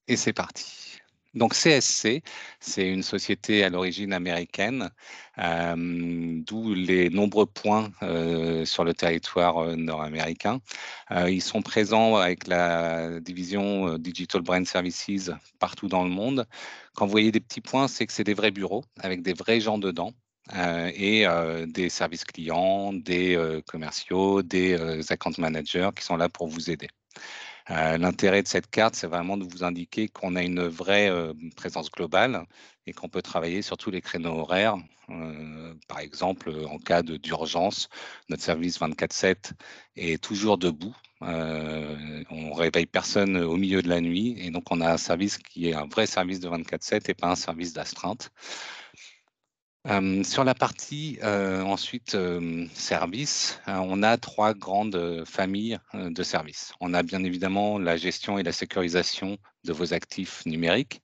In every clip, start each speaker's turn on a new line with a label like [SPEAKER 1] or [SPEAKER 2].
[SPEAKER 1] Et c'est parti. Donc CSC, c'est une société à l'origine américaine, d'où les nombreux points sur le territoire nord-américain. Ils sont présents avec la division Digital Brand Services partout dans le monde. Quand vous voyez des petits points, c'est que c'est des vrais bureaux avec des vrais gens dedans. Et des services clients, des commerciaux, des account managers qui sont là pour vous aider. L'intérêt de cette carte, c'est vraiment de vous indiquer qu'on a une vraie présence globale et qu'on peut travailler sur tous les créneaux horaires. Par exemple, en cas d'urgence, notre service 24/7 est toujours debout. On réveille personne au milieu de la nuit et donc on a un service qui est un vrai service de 24/7 et pas un service d'astreinte. Sur la partie ensuite services, on a trois grandes familles de services. On a bien évidemment la gestion et la sécurisation de vos actifs numériques,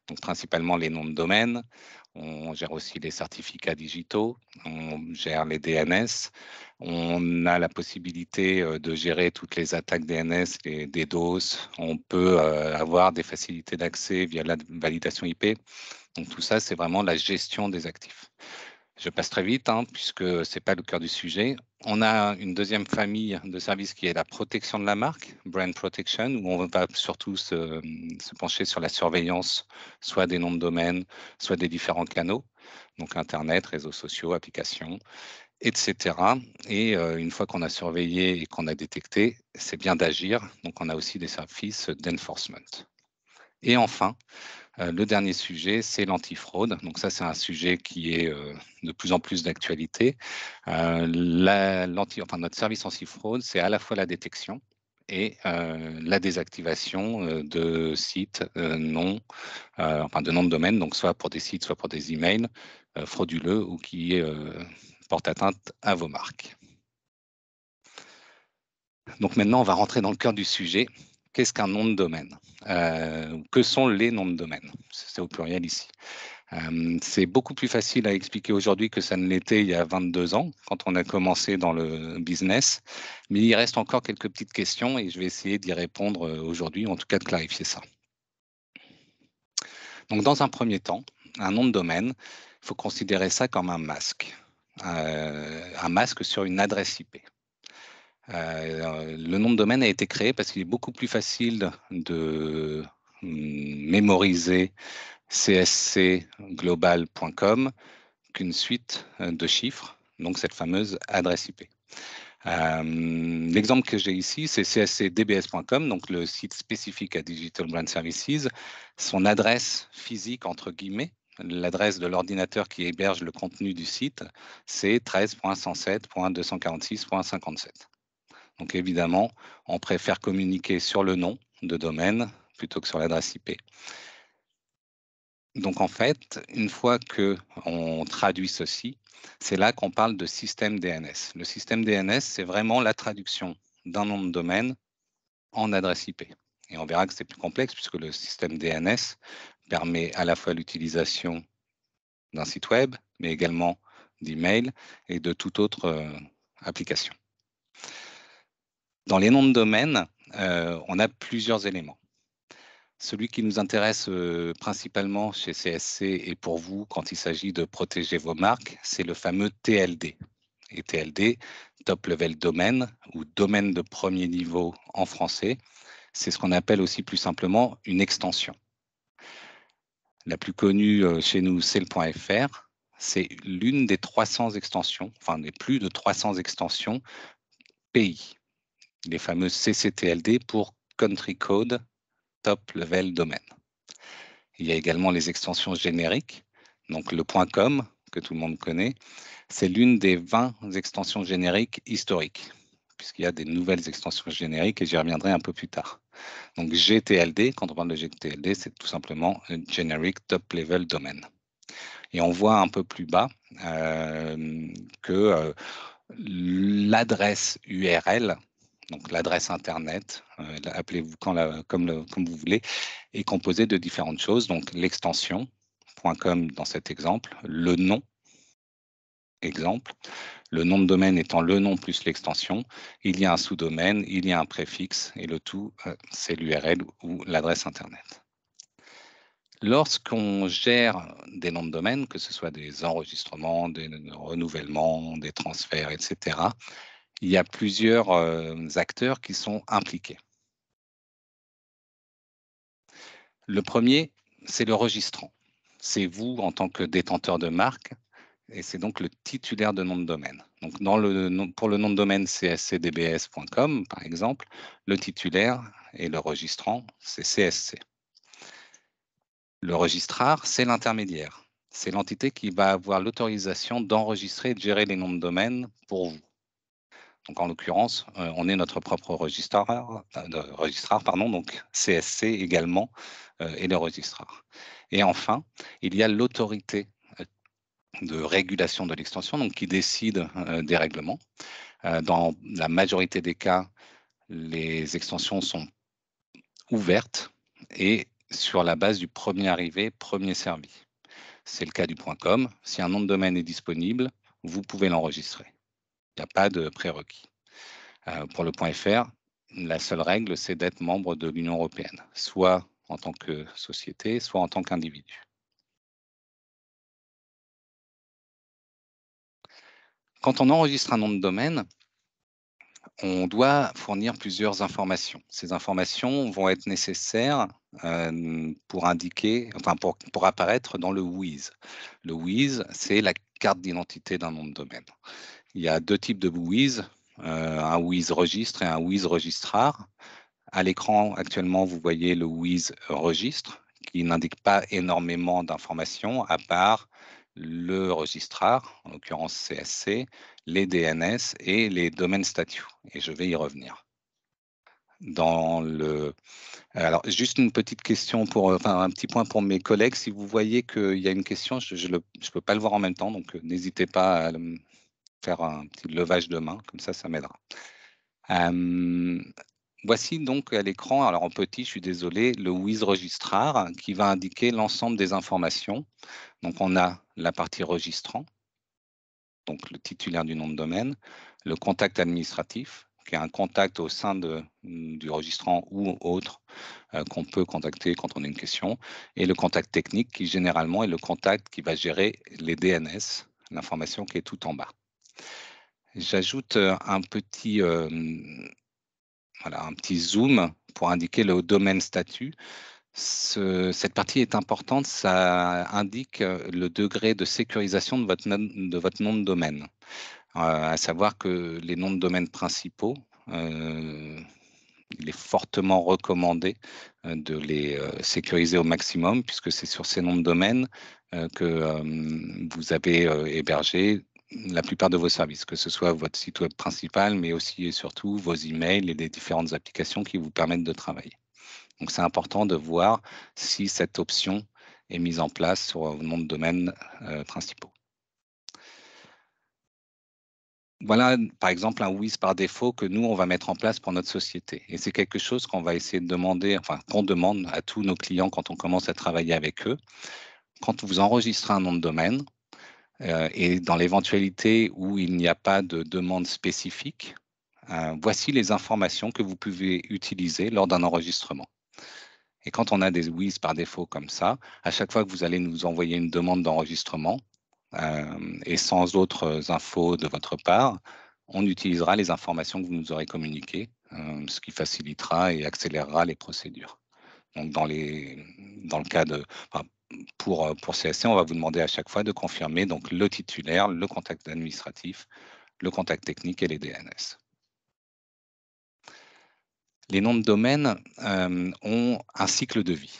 [SPEAKER 1] donc principalement les noms de domaine. On gère aussi les certificats digitaux, on gère les DNS. On a la possibilité de gérer toutes les attaques DNS, les DDoS. On peut avoir des facilités d'accès via la validation IP. Donc tout ça, c'est vraiment la gestion des actifs. Je passe très vite, puisque ce n'est pas le cœur du sujet. On a une deuxième famille de services qui est la protection de la marque, Brand Protection, où on va surtout se pencher sur la surveillance, soit des noms de domaine, soit des différents canaux, donc Internet, réseaux sociaux, applications, etc. Et une fois qu'on a surveillé et qu'on a détecté, c'est bien d'agir. Donc on a aussi des services d'enforcement. Et enfin, le dernier sujet, c'est l'antifraude. Donc ça, c'est un sujet qui est de plus en plus d'actualité. Notre service antifraude, c'est à la fois la détection et la désactivation de sites de noms de domaine, donc soit pour des sites, soit pour des emails frauduleux ou qui portent atteinte à vos marques. Donc maintenant, on va rentrer dans le cœur du sujet. Qu'est-ce qu'un nom de domaine? Que sont les noms de domaine? C'est au pluriel ici. C'est beaucoup plus facile à expliquer aujourd'hui que ça ne l'était il y a 22 ans, quand on a commencé dans le business. Mais il reste encore quelques petites questions et je vais essayer d'y répondre aujourd'hui, en tout cas de clarifier ça. Donc, dans un premier temps, un nom de domaine, il faut considérer ça comme un masque sur une adresse IP. Le nom de domaine a été créé parce qu'il est beaucoup plus facile de mémoriser cscglobal.com qu'une suite de chiffres, donc cette fameuse adresse IP. L'exemple que j'ai ici, c'est cscdbs.com, donc le site spécifique à Digital Brand Services. Son adresse physique, entre guillemets, l'adresse de l'ordinateur qui héberge le contenu du site, c'est 13.107.246.57. Donc évidemment, on préfère communiquer sur le nom de domaine plutôt que sur l'adresse IP. Donc en fait, une fois qu'on traduit ceci, c'est là qu'on parle de système DNS. Le système DNS, c'est vraiment la traduction d'un nom de domaine en adresse IP. Et on verra que c'est plus complexe puisque le système DNS permet à la fois l'utilisation d'un site web, mais également d'email et de toute autre application. Dans les noms de domaine, on a plusieurs éléments. Celui qui nous intéresse principalement chez CSC et pour vous quand il s'agit de protéger vos marques, c'est le fameux TLD. Et TLD, Top Level Domain ou domaine de premier niveau en français, c'est ce qu'on appelle aussi plus simplement une extension. La plus connue chez nous, c'est le .fr. C'est l'une des 300 extensions, enfin des plus de 300 extensions pays, les fameuses CCTLD pour Country Code Top Level Domain. Il y a également les extensions génériques, donc le .com que tout le monde connaît, c'est l'une des 20 extensions génériques historiques, puisqu'il y a des nouvelles extensions génériques et j'y reviendrai un peu plus tard. Donc GTLD, quand on parle de GTLD, c'est tout simplement Generic Top Level Domain. Et on voit un peu plus bas que l'adresse URL, donc l'adresse Internet, appelez-vous comme vous voulez, est composée de différentes choses. Donc l'extension, .com dans cet exemple, le nom, exemple, le nom de domaine étant le nom plus l'extension, il y a un sous-domaine, il y a un préfixe et le tout, c'est l'URL ou l'adresse Internet. Lorsqu'on gère des noms de domaine, que ce soit des enregistrements, des renouvellements, des transferts, et cetera, il y a plusieurs, acteurs qui sont impliqués. Le premier, c'est le registrant. C'est vous en tant que détenteur de marque et c'est donc le titulaire de nom de domaine. Donc pour le nom de domaine cscdbs.com, par exemple, le titulaire et le registrant, c'est CSC. Le registrar, c'est l'intermédiaire. C'est l'entité qui va avoir l'autorisation d'enregistrer et de gérer les noms de domaine pour vous. Donc, en l'occurrence, on est notre propre registrar, pardon, donc CSC également et le registrar. Et enfin, il y a l'autorité de régulation de l'extension, donc qui décide des règlements. Dans la majorité des cas, les extensions sont ouvertes et sur la base du premier arrivé, premier servi. C'est le cas du .com. Si un nom de domaine est disponible, vous pouvez l'enregistrer. Il n'y a pas de prérequis. Pour le .fr, la seule règle, c'est d'être membre de l'Union européenne, soit en tant que société, soit en tant qu'individu. Quand on enregistre un nom de domaine, on doit fournir plusieurs informations. Ces informations vont être nécessaires pour indiquer, enfin pour apparaître dans le WIS. Le WIS, c'est la carte d'identité d'un nom de domaine. Il y a deux types de WIS, un WIS registre et un WIS registrar. À l'écran, actuellement, vous voyez le WIS registre qui n'indique pas énormément d'informations à part le registrar, en l'occurrence CSC, les DNS et les domaines statuts. Et je vais y revenir. Alors, juste une petite question, enfin un petit point pour mes collègues. Si vous voyez qu'il y a une question, je ne peux pas le voir en même temps, donc n'hésitez pas à faire un petit levage de main, comme ça m'aidera. Voici donc à l'écran, alors en petit, je suis désolé, le WIS registrar qui va indiquer l'ensemble des informations. Donc on a la partie registrant, donc le titulaire du nom de domaine, le contact administratif, qui est un contact au sein du registrant ou autre qu'on peut contacter quand on a une question, et le contact technique qui généralement est le contact qui va gérer les DNS, l'information qui est tout en bas. J'ajoute un petit zoom pour indiquer le domaine statut. Cette partie est importante, ça indique le degré de sécurisation de votre nom de domaine. À savoir que les noms de domaine principaux, il est fortement recommandé de les sécuriser au maximum, puisque c'est sur ces noms de domaine que vous avez hébergé la plupart de vos services, que ce soit votre site web principal, mais aussi et surtout vos emails et les différentes applications qui vous permettent de travailler. Donc, c'est important de voir si cette option est mise en place sur vos noms de domaine principaux. Voilà, par exemple, un WIS par défaut que nous, on va mettre en place pour notre société. Et c'est quelque chose qu'on va essayer de demander, enfin, qu'on demande à tous nos clients quand on commence à travailler avec eux. Quand vous enregistrez un nom de domaine, et dans l'éventualité où il n'y a pas de demande spécifique, voici les informations que vous pouvez utiliser lors d'un enregistrement. Et quand on a des WIS par défaut comme ça, à chaque fois que vous allez nous envoyer une demande d'enregistrement, et sans autres infos de votre part, on utilisera les informations que vous nous aurez communiquées, ce qui facilitera et accélérera les procédures. Donc, dans le cas pour CSC, on va vous demander à chaque fois de confirmer donc, le titulaire, le contact administratif, le contact technique et les DNS. Les noms de domaine ont un cycle de vie.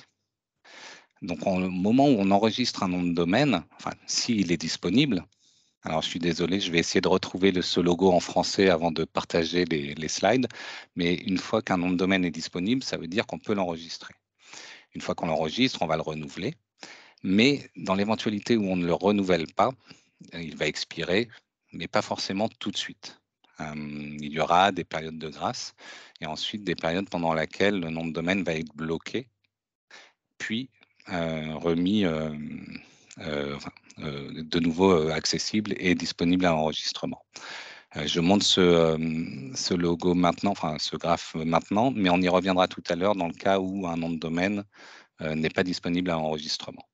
[SPEAKER 1] Donc, au moment où on enregistre un nom de domaine, enfin, s'il est disponible, alors je suis désolé, je vais essayer de retrouver ce logo en français avant de partager les slides, mais une fois qu'un nom de domaine est disponible, ça veut dire qu'on peut l'enregistrer. Une fois qu'on l'enregistre, on va le renouveler, mais dans l'éventualité où on ne le renouvelle pas, il va expirer, mais pas forcément tout de suite. Il y aura des périodes de grâce et ensuite des périodes pendant lesquelles le nom de domaine va être bloqué, puis remis de nouveau accessible et disponible à l'enregistrement. Je montre ce logo maintenant, enfin ce graphe maintenant, mais on y reviendra tout à l'heure dans le cas où un nom de domaine n'est pas disponible à enregistrement.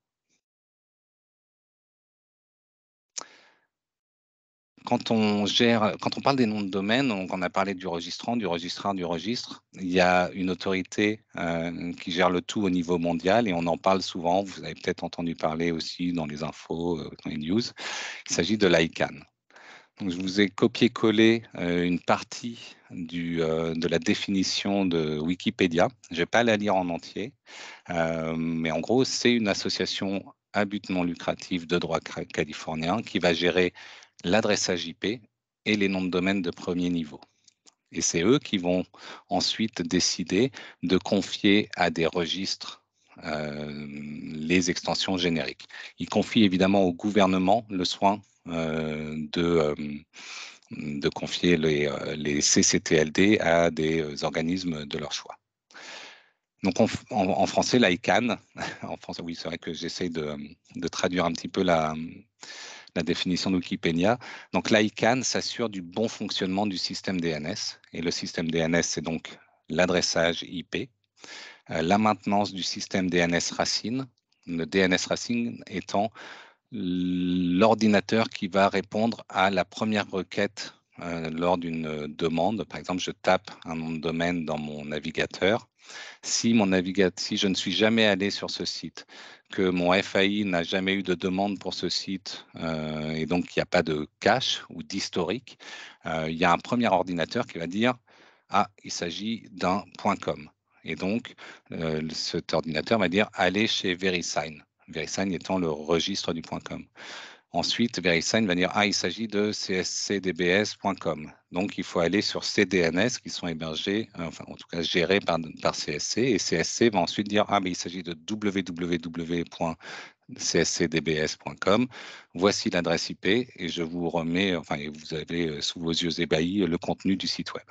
[SPEAKER 1] Quand on parle des noms de domaine, on a parlé du registrant, du registraire, du registre. Il y a une autorité qui gère le tout au niveau mondial et on en parle souvent. Vous avez peut-être entendu parler aussi dans les infos, dans les news. Il s'agit de l'ICANN. Donc, je vous ai copié-collé une partie de la définition de Wikipédia. Je ne vais pas la lire en entier, mais en gros, c'est une association à but non lucratif de droit californien qui va gérer l'adressage IP et les noms de domaine de premier niveau. Et c'est eux qui vont ensuite décider de confier à des registres les extensions génériques. Ils confient évidemment au gouvernement le soin de confier les CCTLD à des organismes de leur choix. Donc en français, l'ICANN, en français, oui, c'est vrai que j'essaie de traduire un petit peu la définition de Wikipédia. Donc l'ICANN s'assure du bon fonctionnement du système DNS. Et le système DNS, c'est donc l'adressage IP, la maintenance du système DNS racine, le DNS racine étant l'ordinateur qui va répondre à la première requête lors d'une demande. Par exemple, je tape un nom de domaine dans mon navigateur. Si je ne suis jamais allé sur ce site, que mon FAI n'a jamais eu de demande pour ce site et donc il n'y a pas de cache ou d'historique, il y a un premier ordinateur qui va dire ah, il s'agit d'un .com. Et donc, cet ordinateur va dire allez chez VeriSign. VeriSign étant le registre du .com. Ensuite, VeriSign va dire ah, il s'agit de cscdbs.com. Donc, il faut aller sur ces DNS qui sont hébergés, enfin, en tout cas gérés par CSC. Et CSC va ensuite dire ah, mais il s'agit de www.cscdbs.com. Voici l'adresse IP et je vous remets, enfin, et vous avez sous vos yeux ébahis le contenu du site web.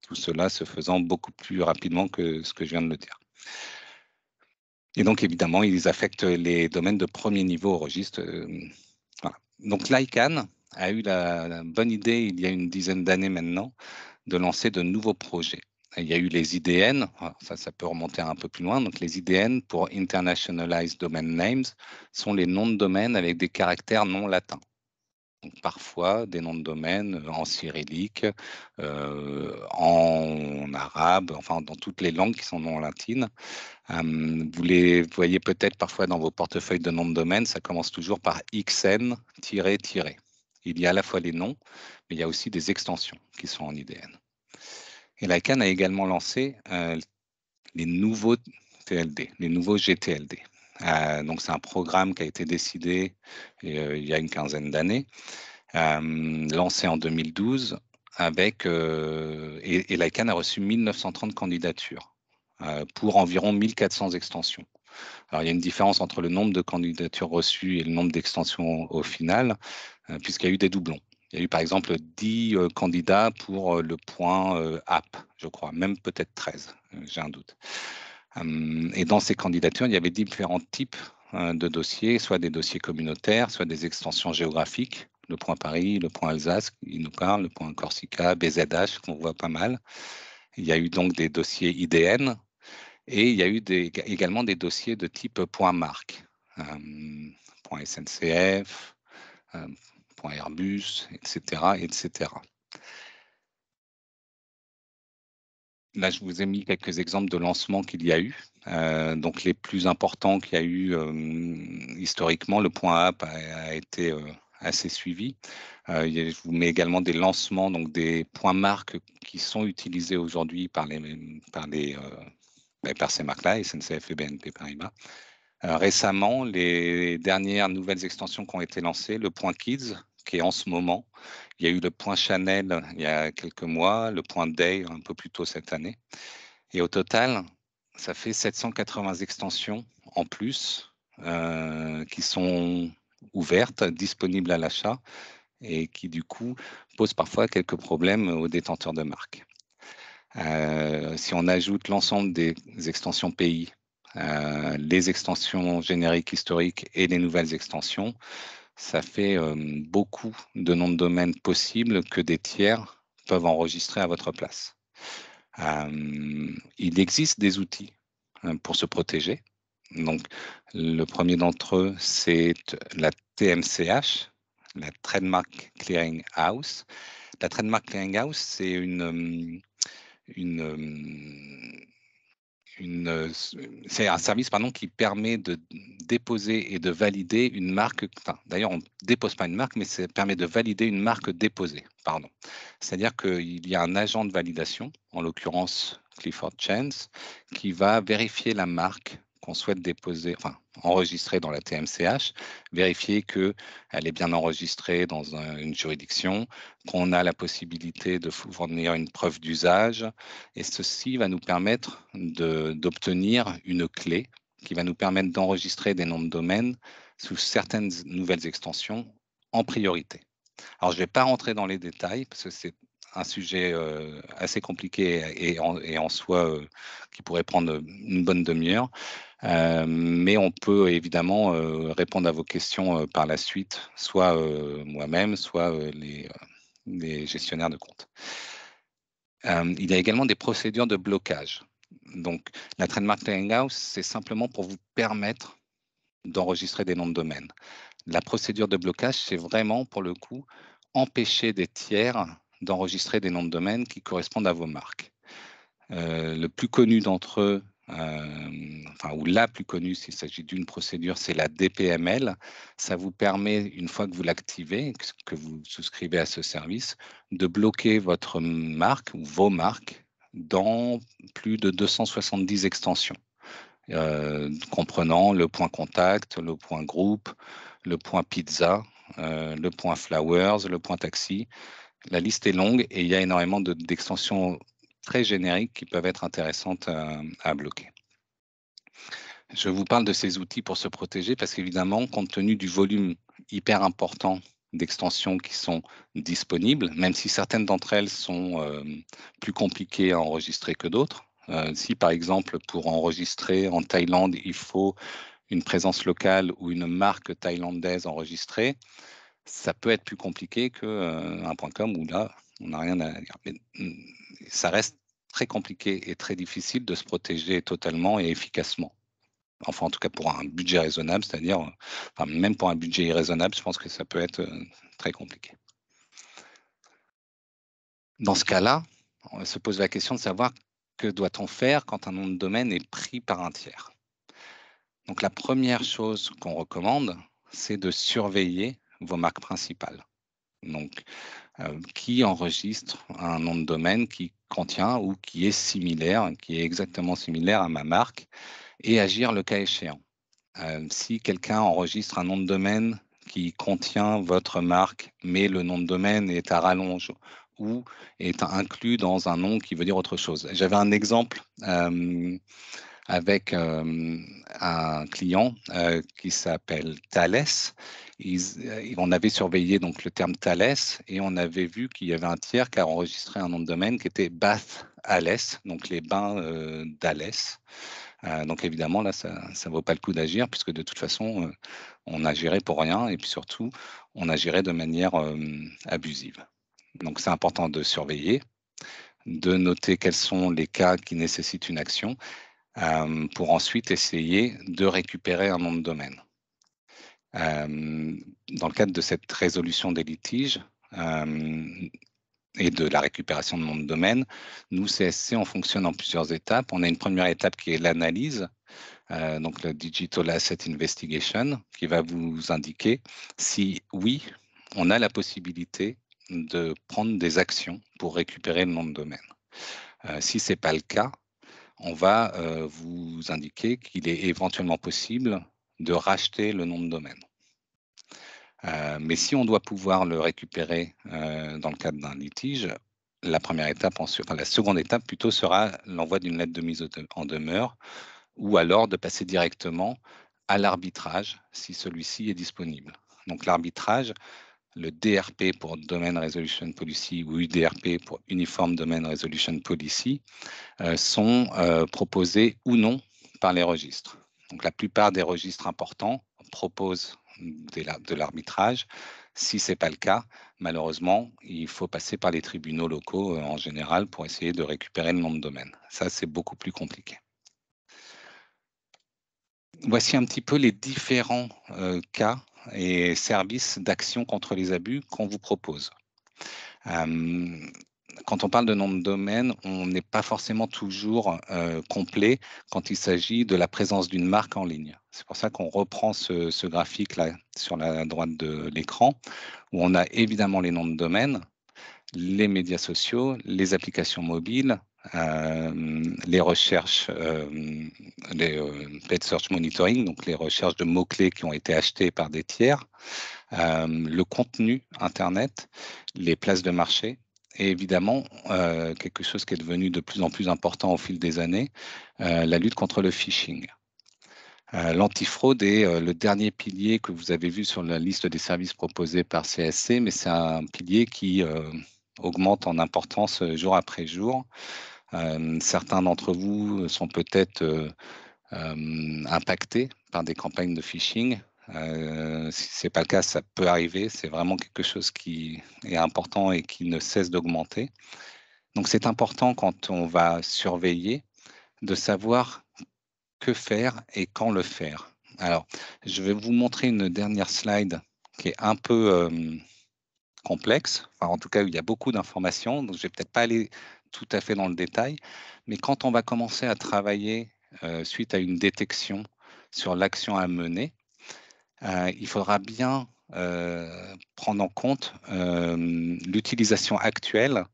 [SPEAKER 1] Tout cela se faisant beaucoup plus rapidement que ce que je viens de le dire. Et donc, évidemment, ils affectent les domaines de premier niveau au registre. Voilà. Donc, l'ICANN a eu la bonne idée, il y a une dizaine d'années maintenant, de lancer de nouveaux projets. Il y a eu les IDN, ça peut remonter un peu plus loin. Donc, les IDN, pour Internationalized Domain Names, sont les noms de domaine avec des caractères non latins. Donc, parfois, des noms de domaine en cyrillique, en arabe, enfin, dans toutes les langues qui sont non latines. Vous les voyez peut-être parfois dans vos portefeuilles de noms de domaine, ça commence toujours par XN-. Il y a à la fois les noms, mais il y a aussi des extensions qui sont en IDN. Et l'ICANN a également lancé les nouveaux TLD, les nouveaux GTLD. Donc c'est un programme qui a été décidé il y a une quinzaine d'années, lancé en 2012, et l'ICANN a reçu 1930 candidatures pour environ 1400 extensions. Alors, il y a une différence entre le nombre de candidatures reçues et le nombre d'extensions au final, puisqu'il y a eu des doublons. Il y a eu par exemple 10 candidats pour le point app, je crois, même peut-être 13, j'ai un doute. Et dans ces candidatures, il y avait différents types de dossiers, soit des dossiers communautaires, soit des extensions géographiques, le point Paris, le point Alsace, il nous parle, le point Corsica, BZH, qu'on voit pas mal. Il y a eu donc des dossiers IDN, et il y a eu également des dossiers de type point marque, point SNCF, point Airbus, etc., etc. Là, je vous ai mis quelques exemples de lancements qu'il y a eu. Donc, les plus importants qu'il y a eu historiquement, le point app a été assez suivi. Je vous mets également des lancements, donc des points marques qui sont utilisés aujourd'hui par ces marques-là, SNCF et BNP Paribas. Récemment, les dernières nouvelles extensions qui ont été lancées, le point Kids, qui est en ce moment. Il y a eu le point Chanel il y a quelques mois, le point Day un peu plus tôt cette année. Et au total, ça fait 780 extensions en plus qui sont ouvertes, disponibles à l'achat et qui du coup posent parfois quelques problèmes aux détenteurs de marques. Si on ajoute l'ensemble des extensions pays, les extensions génériques historiques et les nouvelles extensions, ça fait beaucoup de noms de domaine possibles que des tiers peuvent enregistrer à votre place. Il existe des outils pour se protéger. Donc, le premier d'entre eux, c'est la TMCH, la Trademark Clearing House. La Trademark Clearing House, c'est c'est un service qui permet de déposer et de valider une marque. D'ailleurs, on ne dépose pas une marque, mais ça permet de valider une marque déposée. Pardon. C'est-à-dire qu'il y a un agent de validation, en l'occurrence Clifford Chance, qui va vérifier la marque qu'on souhaite déposer, enregistrer dans la TMCH, vérifier qu'elle est bien enregistrée dans une juridiction, qu'on a la possibilité de fournir une preuve d'usage, et ceci va nous permettre d'obtenir une clé qui va nous permettre d'enregistrer des noms de domaine sous certaines nouvelles extensions en priorité. Alors, je ne vais pas rentrer dans les détails parce que c'est un sujet assez compliqué et en soi qui pourrait prendre une bonne demi-heure. Mais on peut évidemment répondre à vos questions par la suite, soit moi-même, soit les gestionnaires de compte. Il y a également des procédures de blocage. Donc, la Trademark Clearinghouse, c'est simplement pour vous permettre d'enregistrer des noms de domaine. La procédure de blocage, c'est vraiment, pour le coup, empêcher des tiers d'enregistrer des noms de domaine qui correspondent à vos marques. Le plus connu d'entre eux, ou la plus connue s'il s'agit d'une procédure, c'est la DPML. Ça vous permet, une fois que vous l'activez, que vous souscrivez à ce service, de bloquer votre marque ou vos marques dans plus de 270 extensions, comprenant le point contact, le point groupe, le point pizza, le point flowers, le point taxi. La liste est longue et il y a énormément d'extensions très génériques qui peuvent être intéressantes à bloquer. Je vous parle de ces outils pour se protéger parce qu'évidemment, compte tenu du volume hyper important d'extensions qui sont disponibles, même si certaines d'entre elles sont plus compliquées à enregistrer que d'autres. Si par exemple, pour enregistrer en Thaïlande, il faut une présence locale ou une marque thaïlandaise enregistrée, ça peut être plus compliqué qu'un .com où là, on n'a rien à dire. Mais ça reste très compliqué et très difficile de se protéger totalement et efficacement. Enfin, en tout cas, pour un budget raisonnable, c'est-à-dire, même pour un budget irraisonnable, je pense que ça peut être très compliqué. Dans ce cas-là, on se pose la question de savoir que doit-on faire quand un nom de domaine est pris par un tiers. Donc, la première chose qu'on recommande, c'est de surveiller vos marques principales. Donc, qui enregistre un nom de domaine qui contient ou qui est similaire, qui est exactement similaire à ma marque, et agir le cas échéant. Si quelqu'un enregistre un nom de domaine qui contient votre marque, mais le nom de domaine est à rallonge ou est inclus dans un nom qui veut dire autre chose. J'avais un exemple avec un client qui s'appelle Thales. On avait surveillé donc le terme Thales et on avait vu qu'il y avait un tiers qui a enregistré un nom de domaine qui était Bath Alès, donc les bains d'Alès. Donc évidemment, là, ça ne vaut pas le coup d'agir puisque de toute façon, on agirait pour rien et puis surtout, on agirait de manière abusive. Donc c'est important de surveiller, de noter quels sont les cas qui nécessitent une action pour ensuite essayer de récupérer un nom de domaine. Dans le cadre de cette résolution des litiges et de la récupération de nom de domaine, nous, CSC, on fonctionne en plusieurs étapes. On a une première étape qui est l'analyse, donc le Digital Asset Investigation, qui va vous indiquer si, oui, on a la possibilité de prendre des actions pour récupérer le nom de domaine. Si ce n'est pas le cas, on va vous indiquer qu'il est éventuellement possible de racheter le nom de domaine. Mais si on doit pouvoir le récupérer dans le cadre d'un litige, la seconde étape plutôt sera l'envoi d'une lettre de mise en demeure ou alors de passer directement à l'arbitrage si celui-ci est disponible. Donc l'arbitrage, le DRP pour Domain Resolution Policy ou UDRP pour Uniform Domain Resolution Policy sont proposés ou non par les registres. Donc la plupart des registres importants proposent de l'arbitrage. Si ce n'est pas le cas, malheureusement, il faut passer par les tribunaux locaux en général pour essayer de récupérer le nom de domaine. Ça, c'est beaucoup plus compliqué. Voici un petit peu les différents cas et services d'action contre les abus qu'on vous propose. Quand on parle de nom de domaine, on n'est pas forcément toujours complet quand il s'agit de la présence d'une marque en ligne. C'est pour ça qu'on reprend ce graphique-là sur la droite de l'écran, où on a évidemment les noms de domaine, les médias sociaux, les applications mobiles, les recherches, les paid search monitoring, donc les recherches de mots-clés qui ont été achetés par des tiers, le contenu Internet, les places de marché, et évidemment, quelque chose qui est devenu de plus en plus important au fil des années, la lutte contre le phishing. L'antifraude est le dernier pilier que vous avez vu sur la liste des services proposés par CSC, mais c'est un pilier qui augmente en importance jour après jour. Certains d'entre vous sont peut-être impactés par des campagnes de phishing. Si ce n'est pas le cas, ça peut arriver. C'est vraiment quelque chose qui est important et qui ne cesse d'augmenter. Donc, c'est important quand on va surveiller de savoir que faire et quand le faire. Alors, je vais vous montrer une dernière slide qui est un peu complexe, enfin, en tout cas, où il y a beaucoup d'informations, donc je ne vais peut-être pas aller tout à fait dans le détail, mais quand on va commencer à travailler suite à une détection sur l'action à mener, il faudra bien prendre en compte l'utilisation actuelle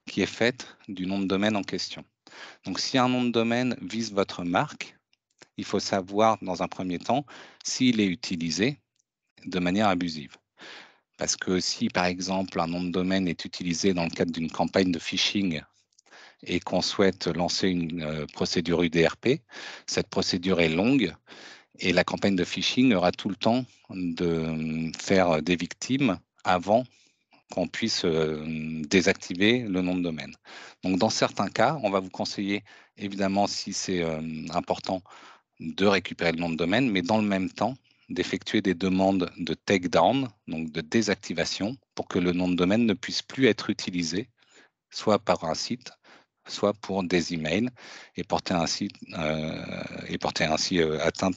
[SPEAKER 1] qui est faite du nom de domaine en question. Donc, si un nom de domaine vise votre marque, il faut savoir, dans un premier temps, s'il est utilisé de manière abusive. Parce que si, par exemple, un nom de domaine est utilisé dans le cadre d'une campagne de phishing et qu'on souhaite lancer une procédure UDRP, cette procédure est longue et la campagne de phishing aura tout le temps de faire des victimes avant qu'on puisse désactiver le nom de domaine. Donc, dans certains cas, on va vous conseiller, évidemment, si c'est important, de récupérer le nom de domaine, mais dans le même temps, d'effectuer des demandes de takedown, donc de désactivation, pour que le nom de domaine ne puisse plus être utilisé, soit par un site, soit pour des emails, et porter ainsi, atteinte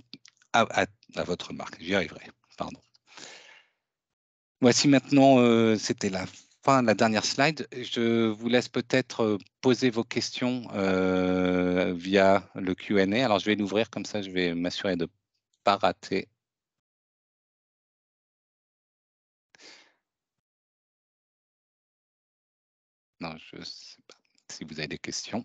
[SPEAKER 1] à votre marque. J'y arriverai, pardon. Voici maintenant, c'était la fin de la dernière slide. Je vous laisse peut-être poser vos questions via le Q&A. Alors, je vais l'ouvrir, comme ça, je vais m'assurer de ne pas rater. Non, je ne sais pas si vous avez des questions.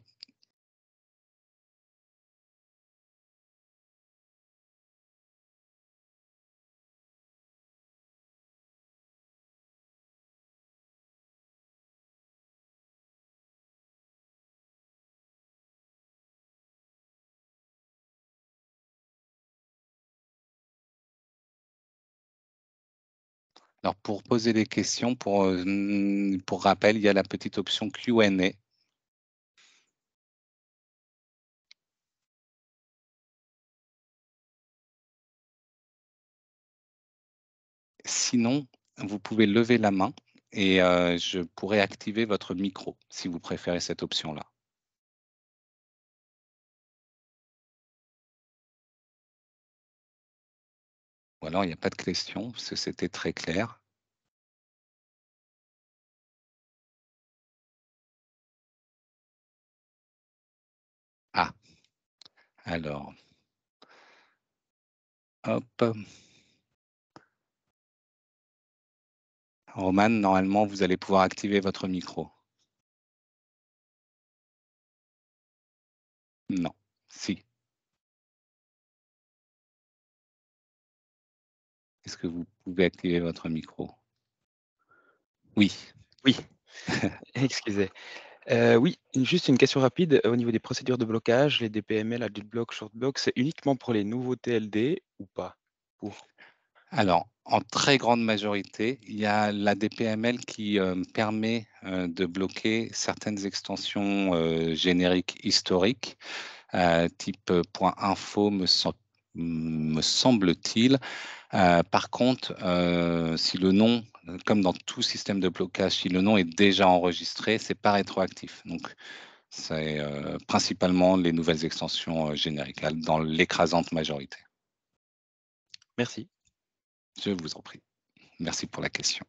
[SPEAKER 1] Alors, pour poser des questions, pour rappel, il y a la petite option Q&A. Sinon, vous pouvez lever la main et je pourrai activer votre micro si vous préférez cette option-là. Ou alors, il n'y a pas de questions, parce que c'était très clair. Ah, alors, hop. Roman, normalement, vous allez pouvoir activer votre micro. Non, si. Est-ce que vous pouvez activer votre micro? Oui.
[SPEAKER 2] Oui, excusez. Oui, juste une question rapide. Au niveau des procédures de blocage, les DPML, Adult Block, Short Block, c'est uniquement pour les nouveaux TLD ou pas?
[SPEAKER 1] Alors, en très grande majorité, il y a la DPML qui permet de bloquer certaines extensions génériques historiques, type .info me semble-t-il. Par contre, si le nom, comme dans tout système de blocage, si le nom est déjà enregistré, c'est pas rétroactif. Donc, c'est principalement les nouvelles extensions génériques, là, dans l'écrasante majorité.
[SPEAKER 2] Merci.
[SPEAKER 1] Je vous en prie. Merci pour la question.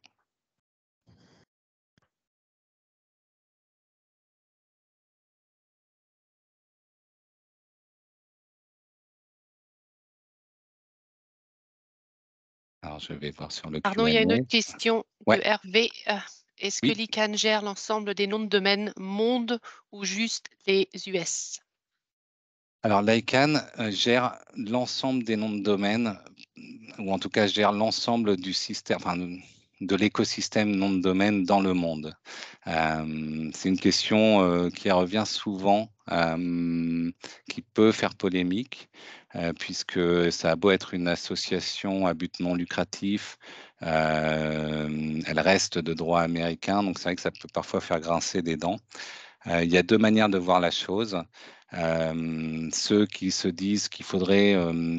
[SPEAKER 1] Alors, je vais voir sur le
[SPEAKER 3] Pardon, il y a une
[SPEAKER 1] Q&A.
[SPEAKER 3] autre question de
[SPEAKER 1] Ouais.
[SPEAKER 3] Hervé. Est-ce que
[SPEAKER 1] Oui.
[SPEAKER 3] l'ICANN gère l'ensemble des noms de domaine monde ou juste les US?
[SPEAKER 1] Alors, l'ICANN gère l'ensemble des noms de domaine, ou en tout cas gère l'ensemble du système, enfin, de l'écosystème nom de domaine dans le monde. C'est une question qui revient souvent, qui peut faire polémique, puisque ça a beau être une association à but non lucratif, elle reste de droit américain, donc c'est vrai que ça peut parfois faire grincer des dents. Il y a deux manières de voir la chose. Ceux qui se disent qu'il faudrait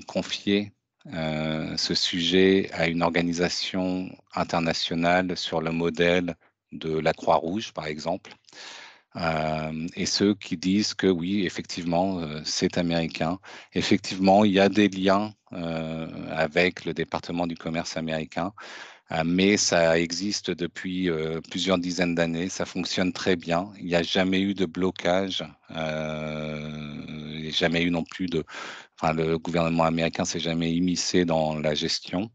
[SPEAKER 1] confier ce sujet à une organisation internationale sur le modèle de la Croix-Rouge, par exemple, et ceux qui disent que oui, effectivement, c'est américain. Effectivement, il y a des liens avec le département du commerce américain, mais ça existe depuis plusieurs dizaines d'années, ça fonctionne très bien. Il n'y a jamais eu de blocage, et jamais eu non plus de. Enfin, le gouvernement américain s'est jamais immiscé dans la gestion.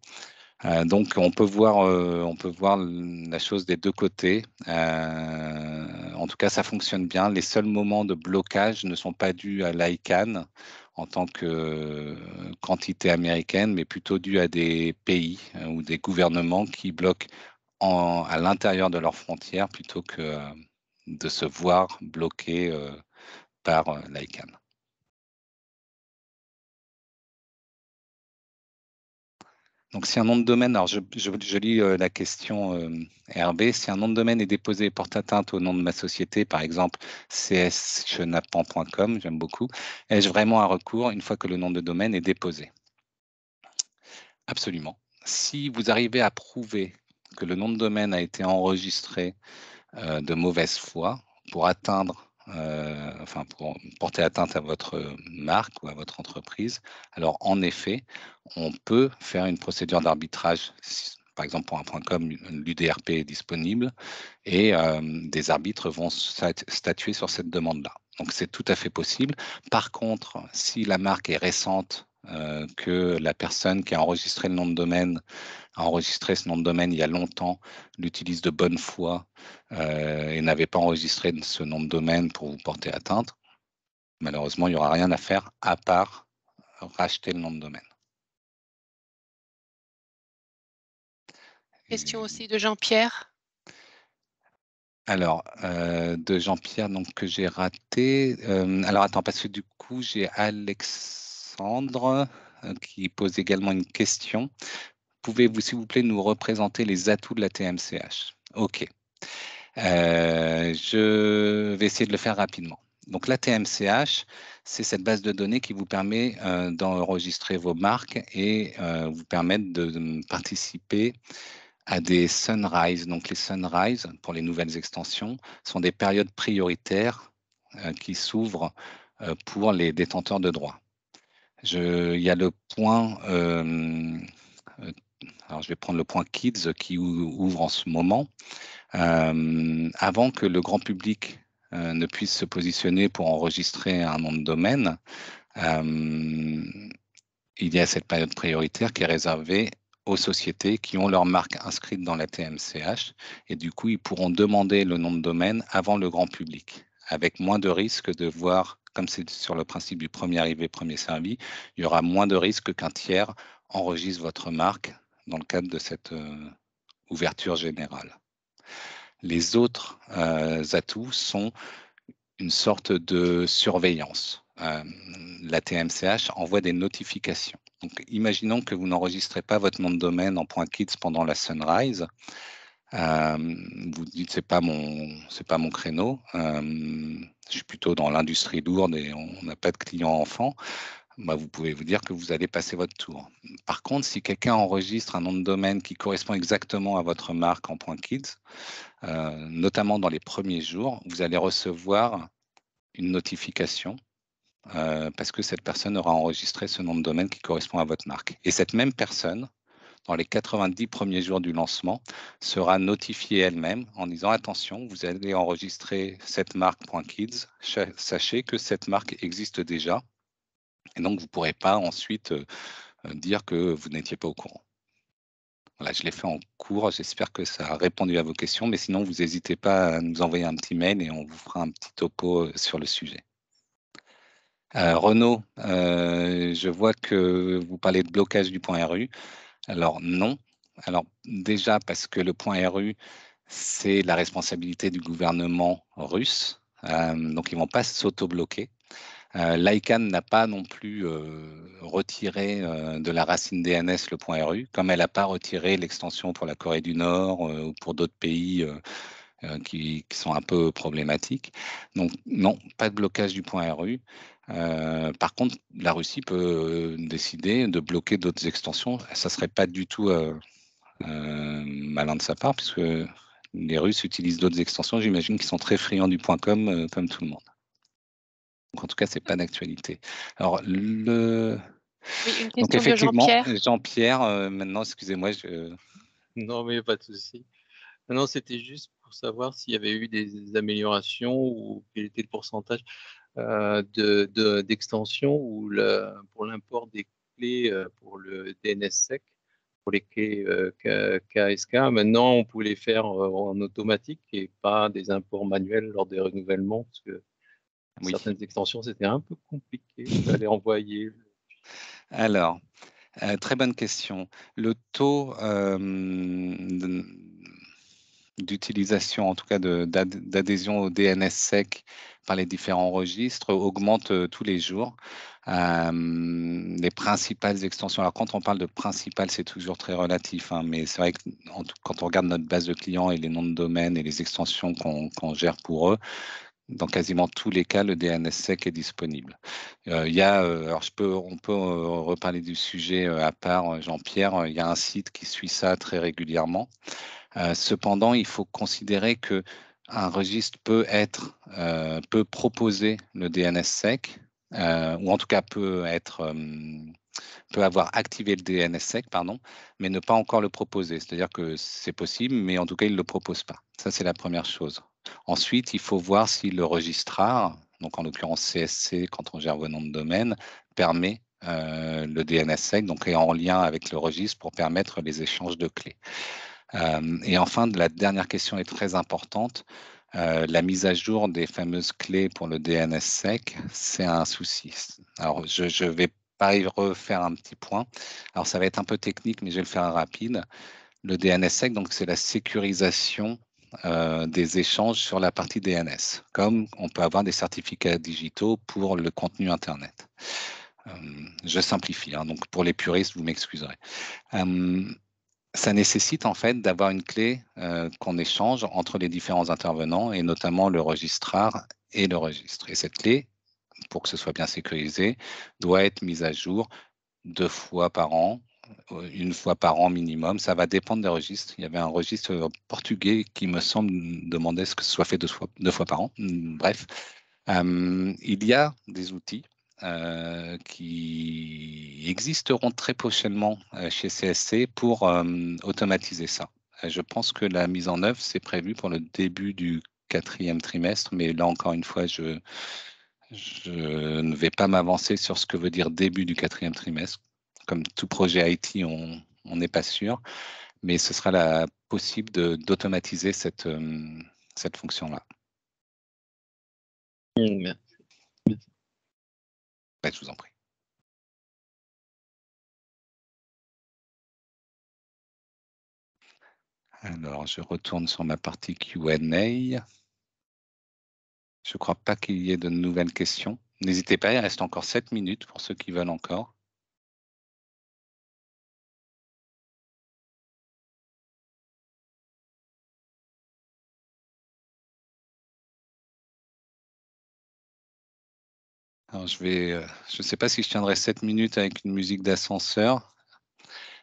[SPEAKER 1] Donc, on peut voir la chose des deux côtés. En tout cas, ça fonctionne bien. Les seuls moments de blocage ne sont pas dus à l'ICANN en tant que quantité américaine, mais plutôt dus à des pays ou des gouvernements qui bloquent à l'intérieur de leurs frontières plutôt que de se voir bloqués par l'ICANN. Donc, si un nom de domaine, alors je lis la question RB, si un nom de domaine est déposé et porte atteinte au nom de ma société, par exemple cschenapan.com, j'aime beaucoup, ai-je vraiment un recours une fois que le nom de domaine est déposé? Absolument. Si vous arrivez à prouver que le nom de domaine a été enregistré de mauvaise foi pour pour porter atteinte à votre marque ou à votre entreprise, alors en effet, on peut faire une procédure d'arbitrage. Par exemple, pour un point .com, l'UDRP est disponible et des arbitres vont statuer sur cette demande-là. Donc, c'est tout à fait possible. Par contre, si la marque est récente, que la personne qui a enregistré le nom de domaine a enregistré ce nom de domaine il y a longtemps, l'utilise de bonne foi et n'avait pas enregistré ce nom de domaine pour vous porter atteinte, malheureusement, il n'y aura rien à faire à part racheter le nom de domaine.
[SPEAKER 3] Question aussi de Jean-Pierre.
[SPEAKER 1] Alors, de Jean-Pierre, donc que j'ai raté. Alors, attends, parce que du coup, j'ai Alexandre qui pose également une question. Pouvez-vous, s'il vous plaît, nous représenter les atouts de la TMCH? OK. Je vais essayer de le faire rapidement. Donc, la TMCH, c'est cette base de données qui vous permet d'enregistrer vos marques et vous permettre de participer à des sunrise. Donc, les sunrise, pour les nouvelles extensions, sont des périodes prioritaires qui s'ouvrent pour les détenteurs de droits. Il y a le point, alors je vais prendre le point Kids qui ouvre en ce moment. Avant que le grand public ne puisse se positionner pour enregistrer un nom de domaine, il y a cette période prioritaire qui est réservée aux sociétés qui ont leur marque inscrite dans la TMCH et du coup, ils pourront demander le nom de domaine avant le grand public, avec moins de risques de voir, comme c'est sur le principe du premier arrivé, premier servi, il y aura moins de risques qu'un tiers enregistre votre marque dans le cadre de cette ouverture générale. Les autres atouts sont une sorte de surveillance. La TMCH envoie des notifications. Donc, imaginons que vous n'enregistrez pas votre nom de domaine en .kids pendant la sunrise. Vous dites c'est pas mon créneau. Je suis plutôt dans l'industrie lourde et on n'a pas de clients enfants. Bah, vous pouvez vous dire que vous allez passer votre tour. Par contre, si quelqu'un enregistre un nom de domaine qui correspond exactement à votre marque en .kids, notamment dans les premiers jours, vous allez recevoir une notification parce que cette personne aura enregistré ce nom de domaine qui correspond à votre marque. Et cette même personne, dans les 90 premiers jours du lancement, sera notifiée elle-même en disant « Attention, vous allez enregistrer cette marque.kids, sachez que cette marque existe déjà, et donc vous ne pourrez pas ensuite dire que vous n'étiez pas au courant. » Voilà, je l'ai fait en cours, j'espère que ça a répondu à vos questions, mais sinon, vous n'hésitez pas à nous envoyer un petit mail et on vous fera un petit topo sur le sujet. Renaud, je vois que vous parlez de blocage du point RU. Alors non. Alors déjà parce que le point RU, c'est la responsabilité du gouvernement russe. Donc ils ne vont pas s'auto-bloquer. L'ICANN n'a pas non plus retiré de la racine DNS le point .ru, comme elle n'a pas retiré l'extension pour la Corée du Nord ou pour d'autres pays qui sont un peu problématiques. Donc non, pas de blocage du point .ru. Par contre, la Russie peut décider de bloquer d'autres extensions. Ça ne serait pas du tout malin de sa part, puisque les Russes utilisent d'autres extensions. J'imagine qu'ils sont très friands du .com comme tout le monde. Donc, en tout cas, ce n'est pas d'actualité. Alors,
[SPEAKER 3] Oui, une
[SPEAKER 1] donc
[SPEAKER 3] question de
[SPEAKER 1] effectivement,
[SPEAKER 3] Jean-Pierre.
[SPEAKER 1] Jean-Pierre, maintenant, excusez-moi,
[SPEAKER 4] Non, mais pas de souci. Non, c'était juste pour savoir s'il y avait eu des améliorations ou quel était le pourcentage d'extension ou pour l'import des clés pour le DNSSEC, pour les clés KSK. Maintenant, on pouvait les faire en automatique et pas des imports manuels lors des renouvellements, parce que
[SPEAKER 1] Oui.
[SPEAKER 4] certaines extensions, c'était un peu compliqué. Il fallait envoyer.
[SPEAKER 1] Alors, très bonne question. Le taux d'utilisation, en tout cas d'adhésion au DNSSEC par les différents registres, augmente tous les jours. Les principales extensions, alors quand on parle de principales, c'est toujours très relatif, hein, mais c'est vrai que quand on regarde notre base de clients et les noms de domaine et les extensions qu'on gère pour eux, dans quasiment tous les cas, le DNSSEC est disponible. Alors on peut reparler du sujet à part, Jean-Pierre. Il y a un site qui suit ça très régulièrement. Cependant, il faut considérer que un registre peut proposer le DNSSEC, ou en tout cas peut avoir activé le DNSSEC, pardon, mais ne pas encore le proposer. C'est-à-dire que c'est possible, mais en tout cas, il ne le propose pas. Ça, c'est la première chose. Ensuite, il faut voir si le registrar, donc en l'occurrence CSC, quand on gère vos noms de domaine, permet le DNSSEC, donc est en lien avec le registre pour permettre les échanges de clés. Et enfin, la dernière question est très importante. La mise à jour des fameuses clés pour le DNSSEC, c'est un souci. Alors, je vais pas y refaire un petit point. Alors, ça va être un peu technique, mais je vais le faire rapide. Le DNSSEC, donc, c'est la sécurisation des échanges sur la partie DNS, comme on peut avoir des certificats digitaux pour le contenu Internet. Je simplifie, hein, donc pour les puristes, vous m'excuserez. Ça nécessite en fait d'avoir une clé qu'on échange entre les différents intervenants et notamment le registrar et le registre. Et cette clé, pour que ce soit bien sécurisé, doit être mise à jour 2 fois par an, 1 fois par an minimum. Ça va dépendre des registres. Il y avait un registre portugais qui me semble demander ce que ce soit fait 2 fois par an. Bref, il y a des outils qui existeront très prochainement chez CSC pour automatiser ça. Je pense que la mise en œuvre, c'est prévu pour le début du 4e trimestre, mais là encore une fois, je ne vais pas m'avancer sur ce que veut dire début du 4e trimestre. Comme tout projet IT, on n'est pas sûr, mais ce sera possible d'automatiser cette fonction-là.
[SPEAKER 4] Merci.
[SPEAKER 1] Je vous en prie. Alors, je retourne sur ma partie Q&A. Je ne crois pas qu'il y ait de nouvelles questions. N'hésitez pas, il reste encore 7 minutes pour ceux qui veulent encore. Alors, je ne sais pas si je tiendrai 7 minutes avec une musique d'ascenseur.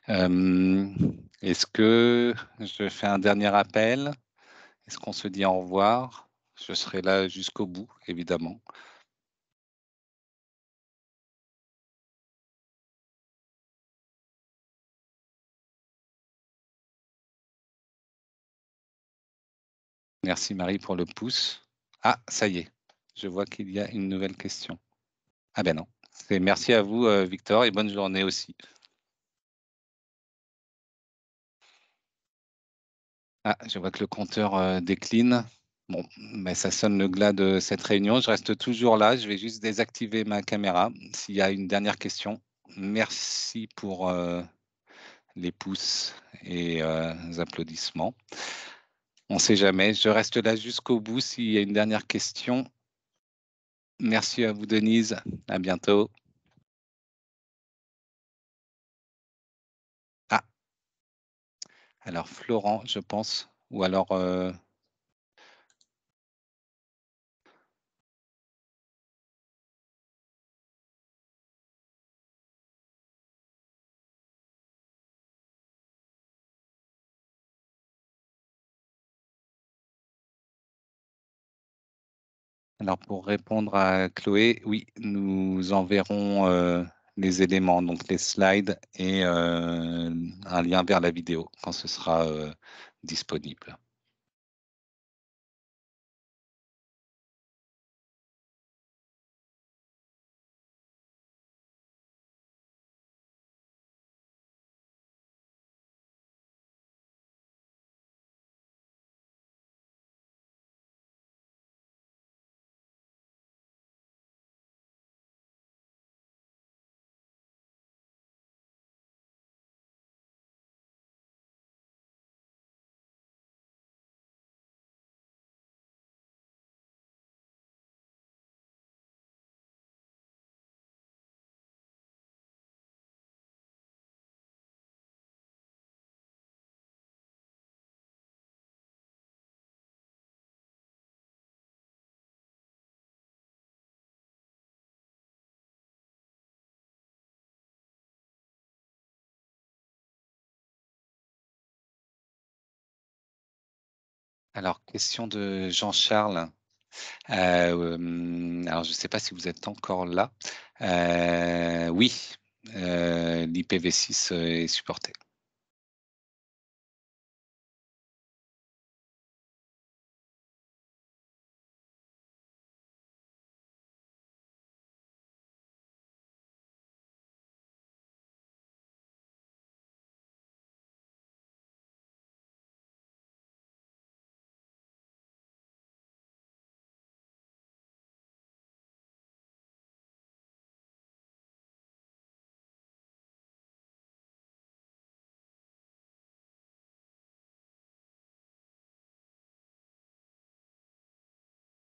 [SPEAKER 1] Est-ce que je fais un dernier appel? Est-ce qu'on se dit au revoir? Je serai là jusqu'au bout, évidemment. Merci Marie pour le pouce. Ah, ça y est, je vois qu'il y a une nouvelle question. Ah ben non. Merci à vous, Victor, et bonne journée aussi. Ah, je vois que le compteur décline. Bon, mais ça sonne le glas de cette réunion. Je reste toujours là. Je vais juste désactiver ma caméra. S'il y a une dernière question, merci pour les pouces et les applaudissements. On ne sait jamais. Je reste là jusqu'au bout s'il y a une dernière question. Merci à vous, Denise. À bientôt. Ah, alors Florent, je pense, ou alors pour répondre à Chloé, oui, nous enverrons les éléments, donc les slides et un lien vers la vidéo quand ce sera disponible. Alors, question de Jean-Charles. Alors, je ne sais pas si vous êtes encore là. Oui, l'IPv6 est supporté.